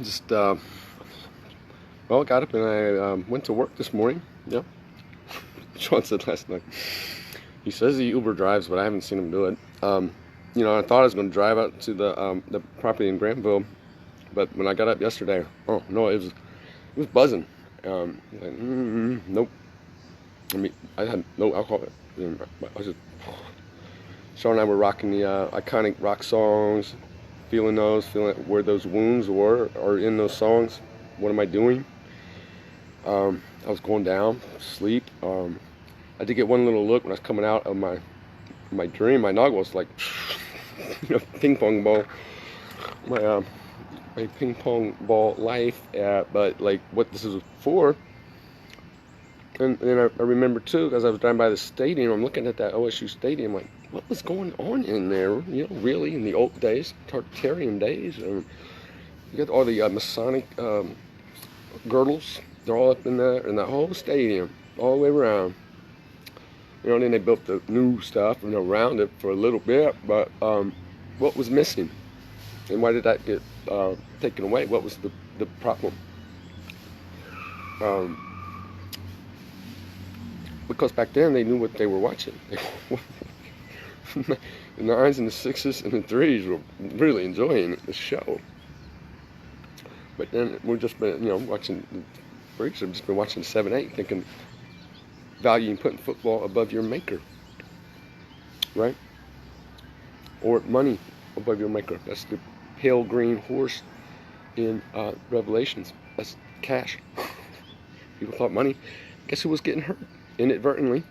Just well, got up and I went to work this morning. Yeah, Sean said last night. He says he Uber drives, but I haven't seen him do it. I thought I was going to drive out to the property in Grantville, but when I got up yesterday, oh no, it was buzzing. Like, nope. I had no alcohol. I was just, Sean and I were rocking the iconic rock songs, feeling where those wounds were, or in those songs. What am I doing? I was going down, sleep. I did get one little look when I was coming out of my dream. My nog was like, ping pong ball. My ping pong ball life. But like what this is for. And I remember too, as I was driving by the stadium, I'm looking at that OSU stadium, like, what was going on in there? Really, in the old days, Tartarian days. You got all the Masonic girdles. They're all up in there, in the whole stadium, all the way around. And then they built the new stuff around it for a little bit. But what was missing? And why did that get taken away? What was the problem? Because back then they knew what they were watching. The 9s and the 6s and the 3s were really enjoying the show. But then we've just been, watching the freaks have just been watching 7-8, thinking valuing putting football above your maker, right? Or money above your maker. That's the pale green horse in Revelations. That's cash. People thought money. Guess who was getting hurt inadvertently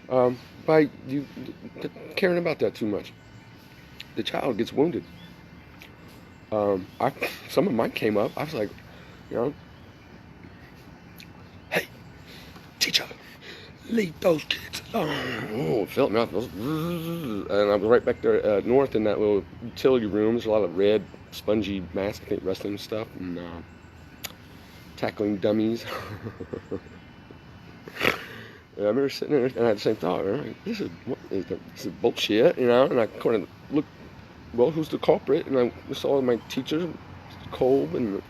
by you caring about that too much? The child gets wounded. Some of mine came up. I was like, hey, teacher, leave those kids alone. Oh, it felt me off. And I was right back there north in that little utility room. There's a lot of red, spongy masks, I think wrestling stuff, and tackling dummies. And I remember sitting there and I had the same thought. Like, this is bullshit, And I kind of looked, well, who's the culprit? And I saw my teachers, Kolb, and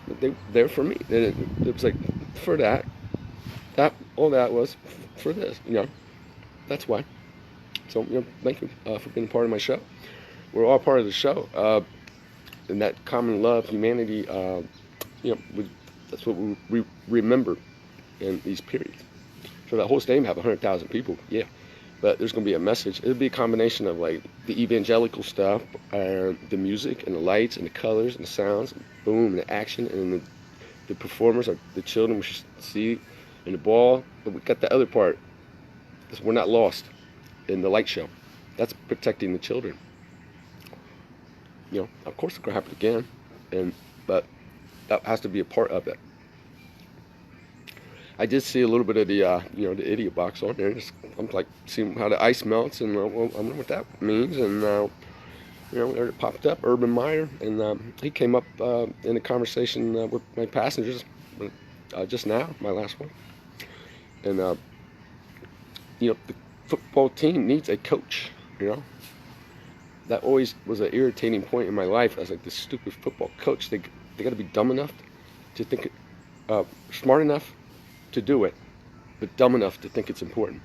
they're for me. And it was like, for that all that was for this, That's why. So, thank you for being a part of my show. We're all part of the show. And that common love, humanity, that's what we remember in these periods. So that whole stadium have 100,000 people, yeah. But there's going to be a message. It'll be a combination of like the evangelical stuff, and the music, and the lights, and the colors, and the sounds, and boom, and the action, and the performers are the children we should see, and the ball. But we got the other part. We're not lost in the light show. That's protecting the children. Of course it's going to happen again, but that has to be a part of it. I did see a little bit of the the idiot box on there. I'm like seeing how the ice melts, and I wonder what that means. And there it popped up, Urban Meyer, and he came up in a conversation with my passengers just now, my last one. And the football team needs a coach. That always was an irritating point in my life. I was like, this stupid football coach. They got to be dumb enough to think, smart enough to do it, but dumb enough to think it's important.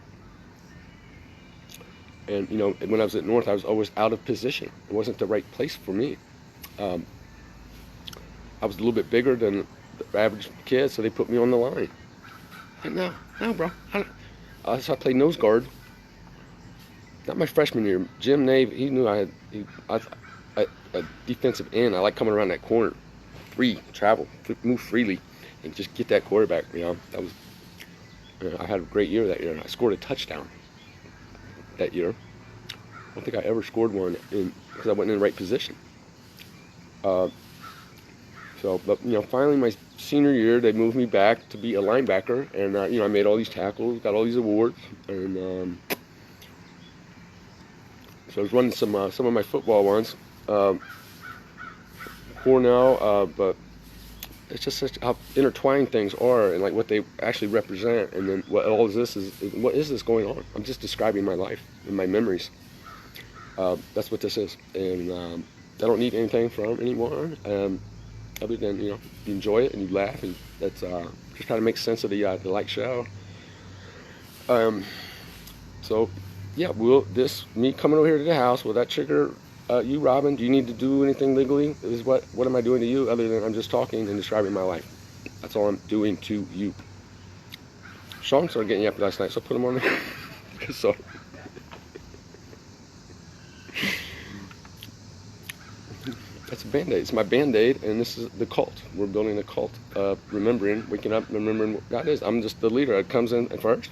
And when I was at North, I was always out of position. It wasn't the right place for me. I was a little bit bigger than the average kid, so they put me on the line. And no, bro. So I played nose guard. Not my freshman year. Jim Nave, he knew I had a defensive end. I like coming around that corner, move freely, and just get that quarterback. That was. I had a great year that year. I scored a touchdown that year. I don't think I ever scored one because I wasn't in the right position. But finally my senior year, they moved me back to be a linebacker, and I made all these tackles, got all these awards, and so I was running some of my football ones. Cornell, but it's just such how intertwined things are, and like what they actually represent, and then what all this is what is this going on? I'm just describing my life and my memories. That's what this is, and don't need anything from anyone, other than, you enjoy it and you laugh, and that's just try to make sense of the light show. Um, so yeah, will this me coming over here to the house, will that trigger you, Robin? Do you need to do anything legally? Is what am I doing to you other than I'm just talking and describing my life? That's all I'm doing to you. Sean started getting yappy last night, so I put him on there. So that's a band-aid. It's my band-aid, and this is the cult. We're building a cult, remembering, waking up, remembering what God is. I'm just the leader that comes in first.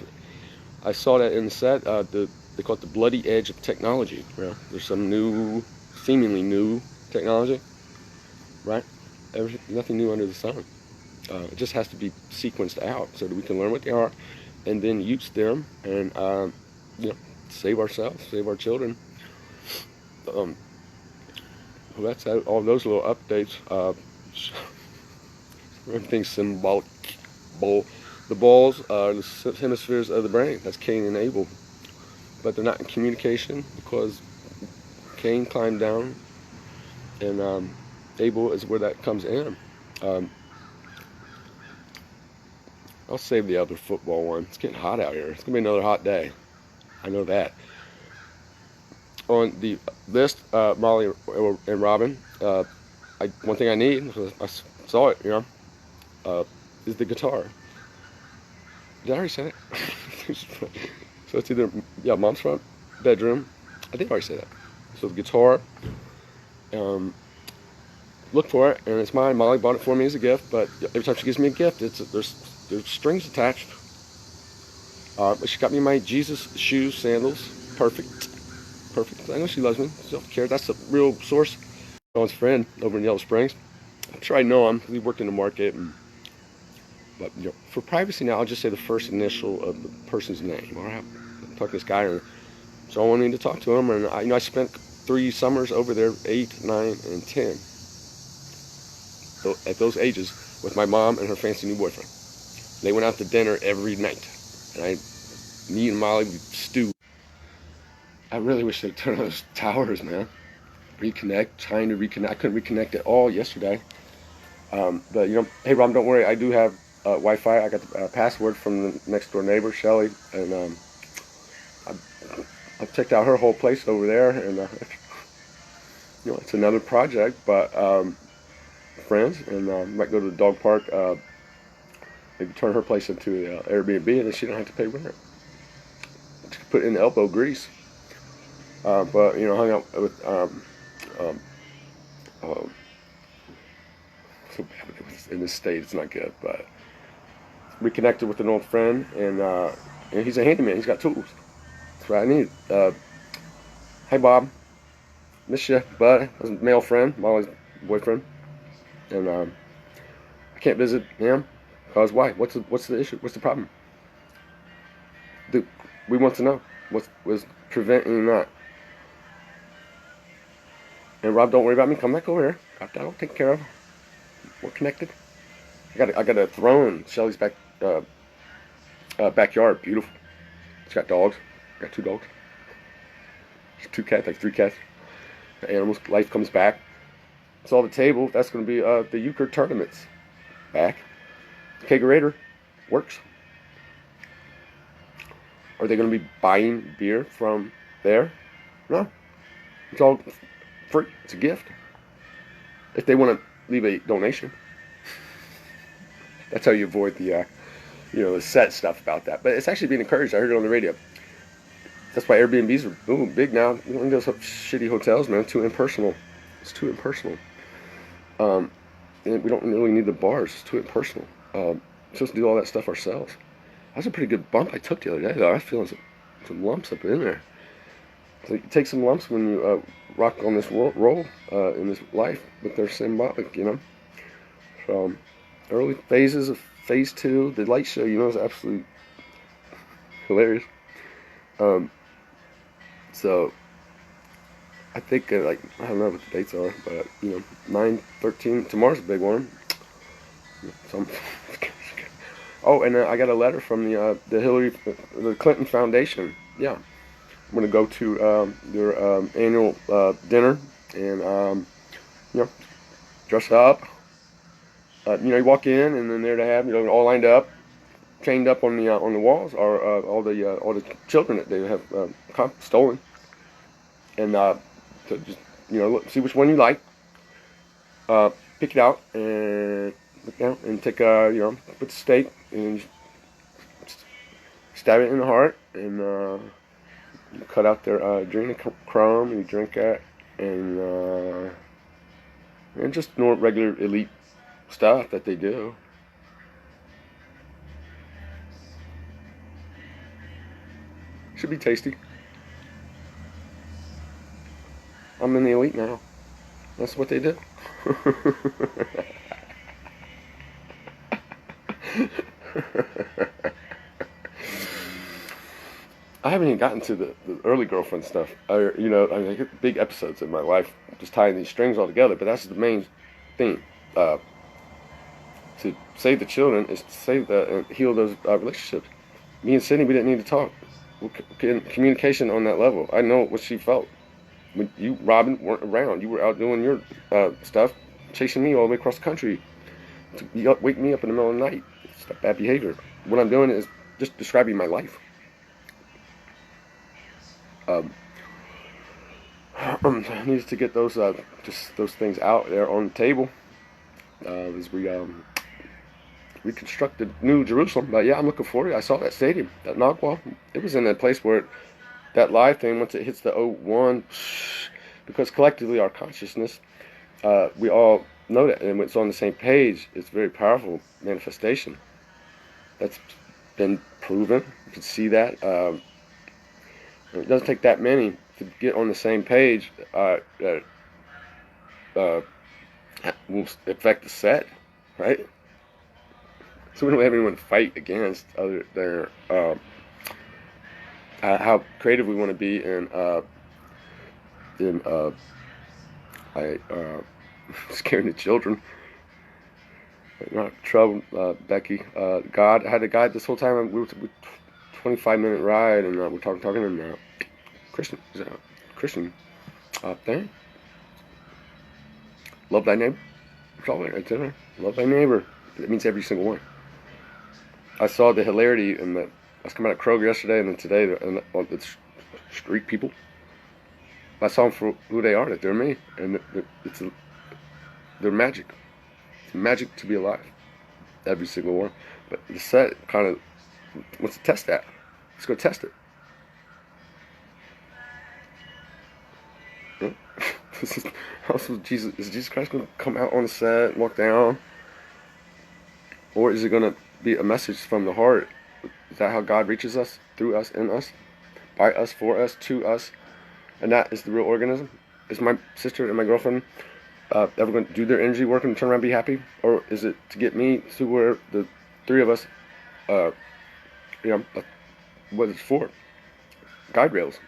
I saw that in the set. They call it the bloody edge of technology. Yeah. There's some new, seemingly new technology, right? Nothing new under the sun. It just has to be sequenced out so that we can learn what they are, and then use them, and save ourselves, save our children. Well, that's all those little updates. Everything's symbolic. The balls are the hemispheres of the brain. That's Cain and Abel. But they're not in communication because Cain climbed down, and Abel is where that comes in. I'll save the other football one. It's getting hot out here. It's going to be another hot day. I know that. On the list, Molly and Robin, one thing I need, I saw it, is the guitar. Did I already say that? So it's either, mom's front bedroom. I think I already said that. So the guitar, look for it, and it's mine. Molly bought it for me as a gift, but every time she gives me a gift, there's strings attached. But she got me my Jesus shoes, sandals. Perfect. I know she loves me. She don't care. That's the real source. Sean's friend over in Yellow Springs. I'm sure I know him because he worked in the market. But for privacy now, I'll just say the first initial of the person's name. All right, I'm talking to this guy, and so I wanted to talk to him. And I spent 3 summers over there, 8, 9, and 10. So at those ages, with my mom and her fancy new boyfriend. They went out to dinner every night, and me and Molly would stew. I really wish they'd turn on those towers, man. Trying to reconnect. I couldn't reconnect at all yesterday. But hey Rob, don't worry. I do have Wi-Fi. I got the password from the next door neighbor, Shelly, and I've checked out her whole place over there, and it's another project, but friends, and might go to the dog park. Maybe turn her place into an Airbnb, and then she don't have to pay rent. She could put in elbow grease. But hung out with so bad in this state, it's not good. But reconnected with an old friend, and he's a handyman. He's got tools. That's what I need. Hey Bob, miss you, bud. That's a male friend, Molly's boyfriend, and I can't visit him. Cause why? What's the issue? What's the problem? We want to know was preventing that. And Rob, don't worry about me. Come back over here. I'll take care of. We're connected. I got a throne. Shelly's backyard, beautiful. It's got dogs. I got 2 dogs. 2 cats, like 3 cats. The animals, life comes back. It's all the table. That's going to be the euchre tournaments. Back. Kegerator works. Are they going to be buying beer from there? No. It's all free. It's a gift. If they want to leave a donation. That's how you avoid the set stuff about that. But it's actually being encouraged. I heard it on the radio. That's why Airbnbs are boom, big now. You don't need those shitty hotels, man. Too impersonal. It's too impersonal. And we don't really need the bars. It's too impersonal. Supposed to do all that stuff ourselves. That's a pretty good bump I took the other day, though. I was feeling some lumps up in there. So you take some lumps when you rock on this roll in this life, but they're symbolic, So early phases of phase 2, the light show, is absolutely hilarious. So I think I don't know what the dates are, but 9/13. Tomorrow's a big one. Oh, and I got a letter from the Clinton Foundation. Yeah. I'm going to go to their annual dinner, and you know, dress up. You walk in, and then there they have, all lined up, chained up on the walls are all the children that they have stolen, and to just look, see which one you like, pick it out and look down and take put the steak and stab it in the heart, and you cut out their adrenochrome and you drink that, and just regular elite stuff that they do. Should be tasty. I'm in the elite now. That's what they do. I haven't even gotten to the early girlfriend stuff. I get big episodes in my life just tying these strings all together, but that's the main thing. To save the children is to save and heal those relationships. Me and Sydney, we didn't need to talk. Communication on that level. I know what she felt. When you, Robin, weren't around. You were out doing your stuff, chasing me all the way across the country. You wake me up in the middle of the night. It's bad behavior. What I'm doing is just describing my life. I needed to get those things out there on the table as we reconstructed New Jerusalem. But yeah, I'm looking forward to it. I saw that stadium, that Nagwal. It was in a place where that live thing, once it hits the 01, because collectively our consciousness, we all know that, and when it's on the same page, it's a very powerful manifestation. That's been proven. You can see that. It doesn't take that many to get on the same page that will affect the set, right? So we don't have anyone to fight against other than how creative we want to be in scaring the children. Not trouble, Becky. God, I had a guide this whole time. We were 25-minute ride, and we're talking, and Christian thing. Love thy neighbor. It's all right there. Love thy neighbor. It means every single one. I saw the hilarity in the. I was coming out of Kroger yesterday, and then today, the street people. I saw them for who they are. That they're me, and they're magic. It's magic to be alive. Every single one. But the set kind of wants to test that. Let's go test it. Is Jesus Christ going to come out on the set, walk down? Or is it going to be a message from the heart? Is that how God reaches us? Through us, in us? By us, for us, to us? And that is the real organism? Is my sister and my girlfriend ever going to do their energy work and turn around and be happy? Or is it to get me to where the three of us, what it's for? Guide rails.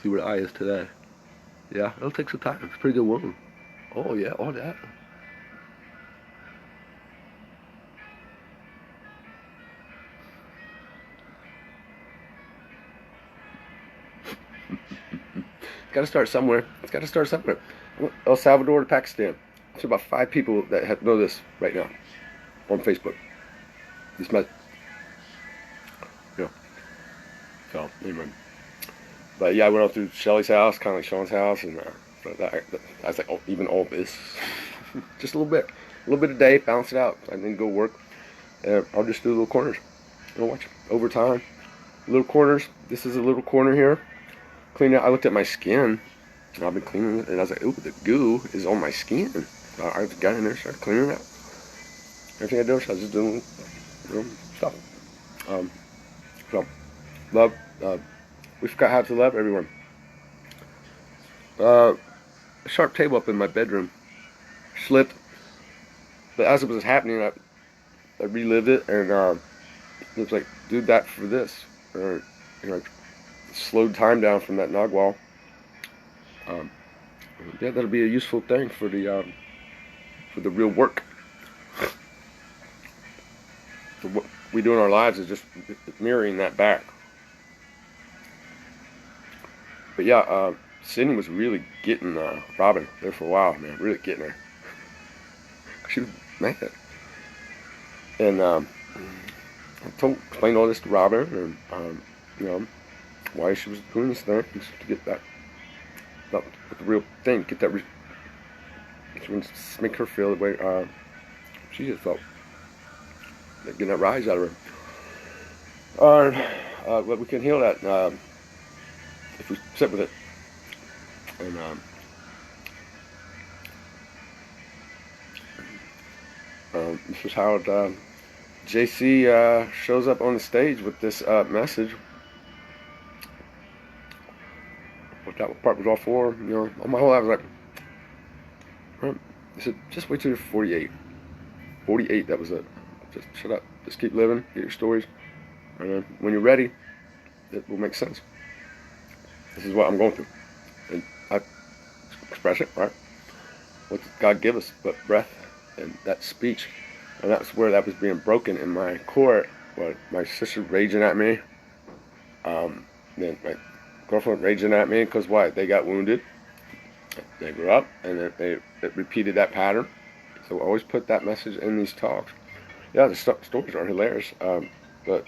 See where the eye is today. Yeah, it'll take some time. It's a pretty good wound. Oh yeah, all that. Got to start somewhere. It's got to start somewhere. El Salvador to Pakistan. There's about 5 people that know this right now on Facebook. This might, So anyway, but yeah, I went out through Shelly's house, kind of like Sean's house, and I was like, oh, even all this, just a little bit a day, balance it out, and then go work. I'll just do little corners. I'll watch over time, little corners. This is a little corner here. Clean it. I looked at my skin. I've been cleaning it, and I was like, ooh, the goo is on my skin. I got in there, started cleaning it out. Everything I do, I was just doing stuff. So, love. We forgot how to love everyone. A sharp table up in my bedroom slipped, but as it was happening, I relived it, and it was like, do that for this. Slowed time down from that Nagwal. Yeah, that'll be a useful thing for the real work. So what we do in our lives is just mirroring that back. But yeah, Sydney was really getting Robin there for a while, man. Really getting her. She was mad. And I explained all this to Robin, and you know, why she was doing this thing to get that, the real thing, get that, make her feel the way she just felt, like getting that rise out of her. But we can heal that if we sit with it. And this is how JC shows up on the stage with this message. What that part was all for, you know, all my whole life I was like, I said, just wait till you're 48. 48, that was it. Just shut up. Just keep living, get your stories. And when you're ready, it will make sense. This is what I'm going through. And I express it, right? What did God give us but breath and that speech? And that's where that was being broken in my court. But my sister raging at me. Then my girlfriend raging at me because why? They got wounded. They grew up and it repeated that pattern. So always put that message in these talks. Yeah, the stories are hilarious, but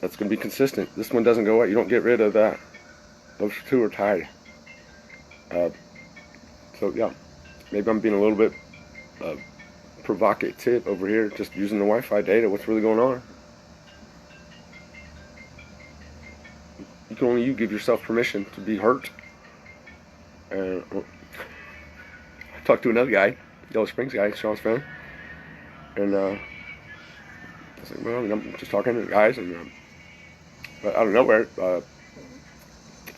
that's going to be consistent. This one doesn't go away. You don't get rid of that. Those two are tied. So yeah, maybe I'm being a little bit provocative over here, just using the Wi-Fi data. What's really going on? You can only give yourself permission to be hurt. I talked to another guy, Yellow Springs guy, Sean's friend, and I was like, well, I'm just talking to the guys, and but out of nowhere, I was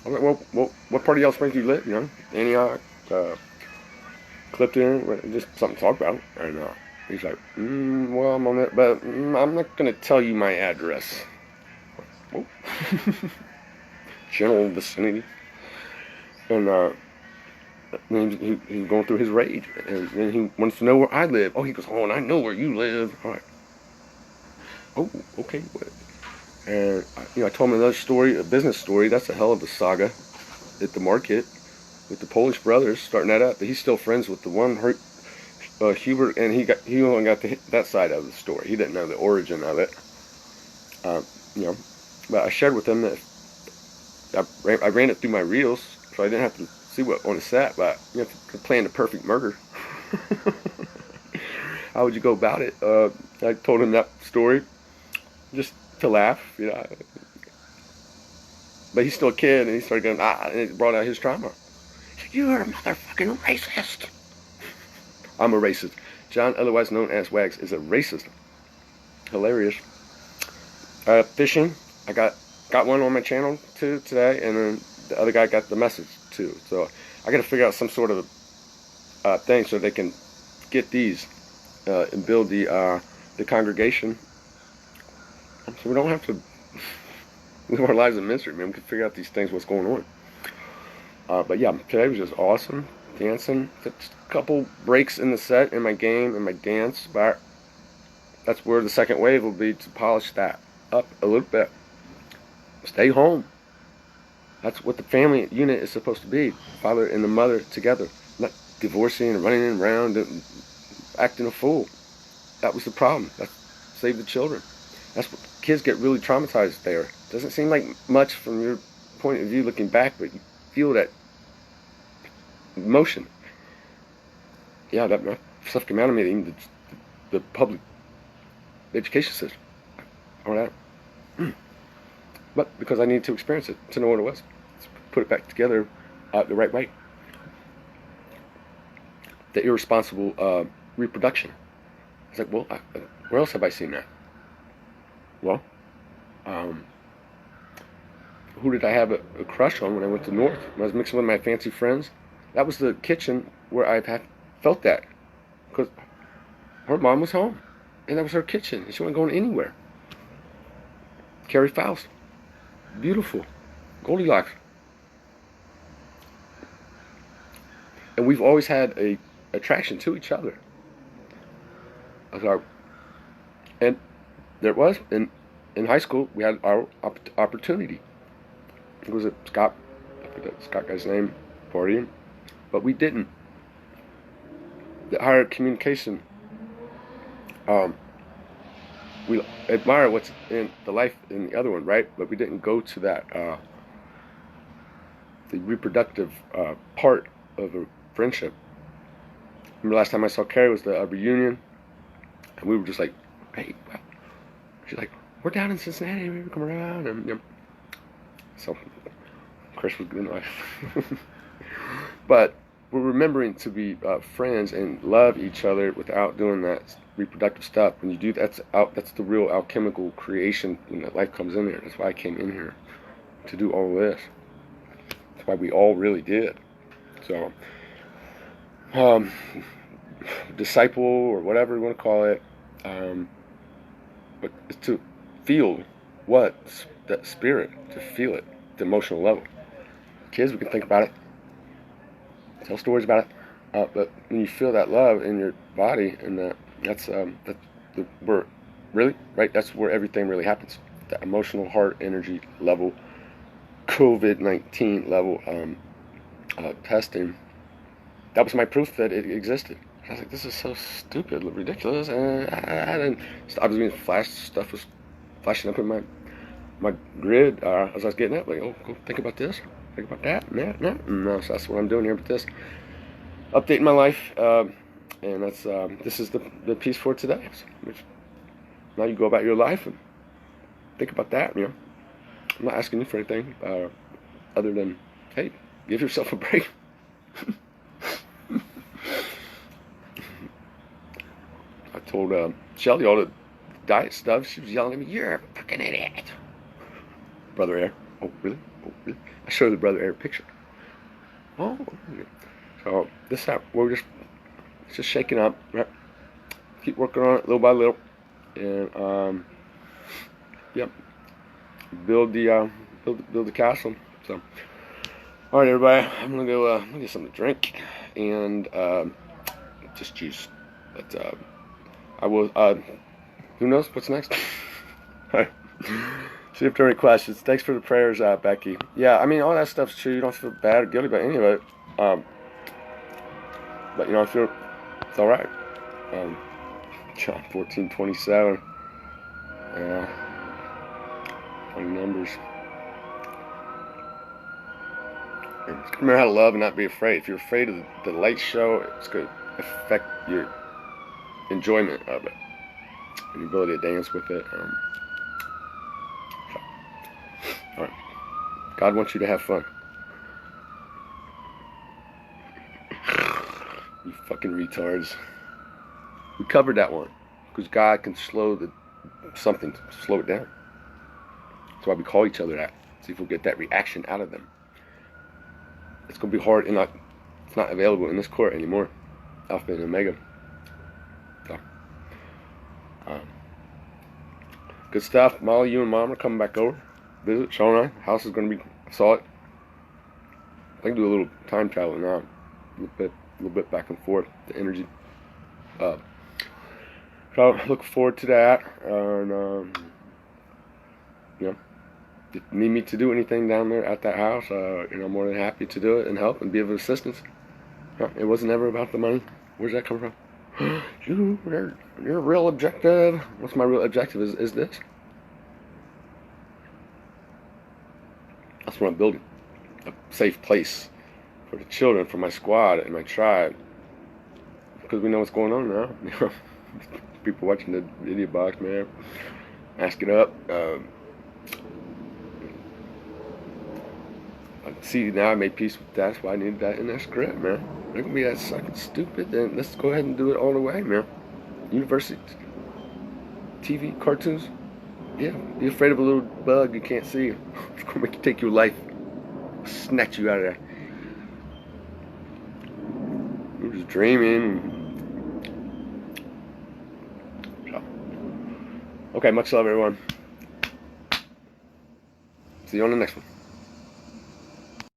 like, well, what part of Yellow Springs do you live? You know, Antioch, Clifton, just something to talk about. And he's like, well, I'm on it, but I'm not going to tell you my address. Oh. General vicinity. And he's going through his rage, and then he wants to know where I live. Oh, he goes, oh, and I know where you live. All right. Oh, okay. And I told him another story, a business story. That's a hell of a saga at the market with the Polish brothers, starting that up. But he's still friends with the one Hubert, and he only got that side of the story. He didn't know the origin of it. But I shared with him that I ran it through my reels, so I didn't have to see what on the set. But you have to plan the perfect murder. How would you go about it? I told him that story just to laugh, But he's still a kid, and he started going, and it brought out his trauma. He said, "You're a motherfucking racist." I'm a racist. John, otherwise known as Wags, is a racist. Hilarious. Fishing. I got one on my channel too today, and then the other guy got the message too. So I got to figure out some sort of thing so they can get these and build the congregation. So we don't have to live our lives in mystery, man. We can figure out these things, what's going on. But yeah, today was just awesome. Dancing. Just a couple breaks in the set, in my game, in my dance. But that's where the second wave will be, to polish that up a little bit. Stay home. That's what the family unit is supposed to be. Father and the mother together. Not divorcing and running around and acting a fool. That was the problem. That's save the children. That's what kids get really traumatized there. Doesn't seem like much from your point of view looking back, but you feel that emotion. Yeah, that stuff came out of me. Even the public education system. All that. But because I needed to experience it to know what it was, let's put it back together the right way. The irresponsible reproduction. It's like, well, where else have I seen that? Well, who did I have a crush on when I went to North? When I was mixing with my fancy friends. That was the kitchen where I felt that. Because her mom was home. And that was her kitchen. And she wasn't going anywhere. Carrie Faust. Beautiful. Goldilocks. And we've always had a attraction to each other. So, and there it was in high school. We had our opportunity. It was a Scott, I forget the Scott guy's name, partying, but we didn't. The higher communication. We admire what's in the life in the other one, right? But we didn't go to that the reproductive part of a friendship. Remember last time I saw Carrie was the reunion, and we were just like, hey, well, she's like, we're down in Cincinnati, we come around, and you know, so Chris was good enough. But we're remembering to be friends and love each other without doing that reproductive stuff. When you do that's the real alchemical creation when that life comes in there. That's why I came in here, to do all of this. That's why we all really did. So disciple or whatever you want to call it, but it's to feel what that spirit, to feel it, the emotional level. Kids, we can think about it, tell stories about it, but when you feel that love in your body, and that's where really, right, that's where everything really happens. That emotional heart energy level, COVID-19 level testing. That was my proof that it existed. I was like, this is so stupid, ridiculous, and I was being flashed. Stuff was flashing up in my grid as I was getting up. Like, oh, go think about this, think about that, and that. So that's what I'm doing here with this, updating my life, and that's this is the piece for today. So, now you go about your life and think about that. You know, I'm not asking you for anything other than, hey, give yourself a break. I told Shelly all the diet stuff. She was yelling at me, "You're a fucking idiot." Brother Air. Oh, really? Oh, really? I showed the Brother Air picture. Oh, okay. So this time we're just shaking up, right? Keep working on it little by little, and yep, build the castle. So, all right, everybody, I'm gonna go get something to drink and just juice. But I will. Who knows what's next? All right. See if there are any questions. Thanks for the prayers, Becky. Yeah, I mean, all that stuff's true. You don't feel bad or guilty about any of it. But you know, I feel it's all right. John 14:27. On numbers. And just remember how to love and not be afraid. If you're afraid of the light show, it's going to affect your enjoyment of it and your ability to dance with it. All right. God wants you to have fun. You fucking retards. We covered that one because God can slow slow it down. That's why we call each other that. See if we'll get that reaction out of them. It's gonna be hard, and it's not available in this court anymore. Alpha and Omega. So, good stuff. Molly, you and Mom are coming back over. Visit. Sean and I. House is gonna be. I saw it. I can do a little time travel now. A little bit back and forth. The energy. So look forward to that. And you know, if you need me to do anything down there at that house, you know, I'm more than happy to do it and help and be of assistance. It wasn't ever about the money. Where's that come from? Your real objective. What's my real objective? Is this? That's what I'm building. A safe place for the children, for my squad and my tribe. Because we know what's going on now. People watching the video box, man. Ask it up. See, now I made peace with that. That's why I needed that in that script, man. They're gonna be that sucking stupid. Then let's go ahead and do it all the way, man. University, TV, cartoons. Yeah, be afraid of a little bug you can't see. It's gonna make you take your life, snatch you out of there. You're just dreaming. Okay, much love, everyone. See you on the next one.